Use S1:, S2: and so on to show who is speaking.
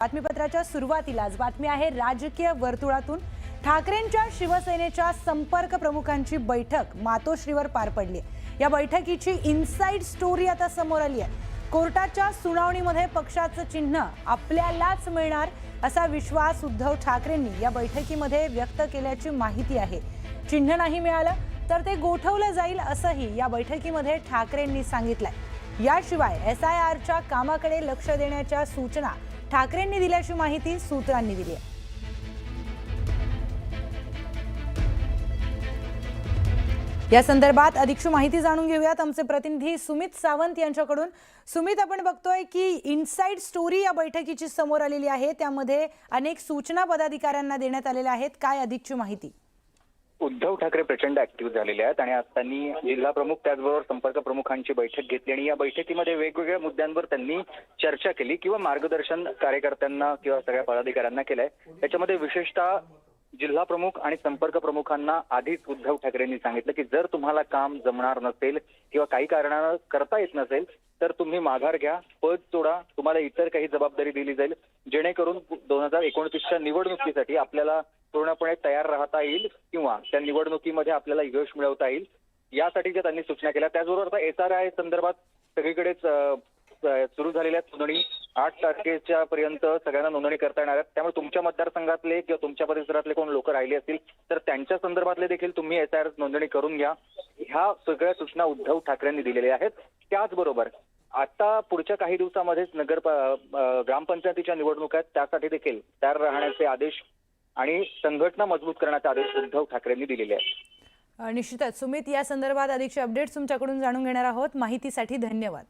S1: बातमीपत्राच्या सुरुवातीलाच बातमी आहे राजकीय वर्तुळातून। ठाकरेंच्या शिवसेनेच्या संपर्क प्रमुखांची बैठक मातोश्रीवर पार पडली। या बैठकीची इनसाइड स्टोरी आता समोर आली आहे। कोर्टाच्या सुनावणीमध्ये पक्षाचं चिन्ह आपल्यालाच मिळणार असा विश्वास उद्धव ठाकरेंनी या बैठकीमध्ये व्यक्त केल्याची माहिती आहे। चिन्ह नाही मिळालं तर ते गोठवलं जाईल असंही या बैठकीमध्ये ठाकरेंनी सांगितलंय। याशिवाय SIRच्या कामाकडे लक्ष देण्याच्या सूचना ठाकरेंनी दिल्याची माहिती सूत्रांनी दिली आहे। या संदर्भात अधिकची माहिती जाणून घेऊयात आमचे प्रतिनिधी सुमित सावंत यांच्याकडून। सुमित, आपण बघतोय की इनसाइड स्टोरी या बैठकीची समोर आलेली आहे, त्यामध्ये अनेक सूचना पदाधिकाऱ्यांना देण्यात आलेल्या आहेत। काय अधिकची माहिती?
S2: उद्धव ठाकरे प्रचंड ऍक्टिव्ह झालेले आहेत आणि आज त्यांनी जिल्हा प्रमुख त्याचबरोबर संपर्क प्रमुखांची बैठक घेतली आणि या बैठकीमध्ये वेगवेगळ्या मुद्द्यांवर त्यांनी चर्चा केली किंवा मार्गदर्शन कार्यकर्त्यांना किंवा सगळ्या पदाधिकाऱ्यांना केलंय। त्याच्यामध्ये विशेषतः जिल्हा प्रमुख आणि संपर्क प्रमुखांना आधीच उद्धव ठाकरेंनी सांगितलं की जर तुम्हाला काम जमणार नसेल किंवा काही कारणानं करता येत नसेल तर तुम्ही माघार घ्या, पद सोडा, तुम्हाला इतर काही जबाबदारी दिली जाईल जेणेकरून 2029च्या निवडणुकीसाठी आपल्याला पूर्णपणे तयार राहता येईल किंवा त्या निवडणुकीमध्ये आपल्याला यश मिळवता येईल, यासाठीच्या त्यांनी सूचना केल्या। त्याचबरोबर आता SRI संदर्भात सगळीकडेच सुरू झालेल्या नोंदणी 8 तारखेच्या पर्यंत सगळ्यांना नोंदणी करता येणार आहे। त्यामुळे तुमच्या मतदारसंघातले किंवा तुमच्या परिसरातले कोण लोक राहिले असतील तर त्यांच्या संदर्भातले देखील तुम्ही SIR नोंदणी करून घ्या। ह्या सगळ्या सूचना उद्धव ठाकरेंनी दिलेल्या आहेत। त्याचबरोबर आता पुढच्या काही दिवसामध्येच ग्रामपंचायतीच्या निवडणुका आहेत, त्यासाठी देखील तयार राहण्याचे आदेश आणि संघटना मजबूत करण्याचे आदेश उद्धव ठाकरेंनी दिलेले आहेत।
S1: निश्चितच सुमित, या संदर्भात अधिकचे अपडेट्स तुमच्याकडून जाणून घेणार आहोत। माहितीसाठी धन्यवाद।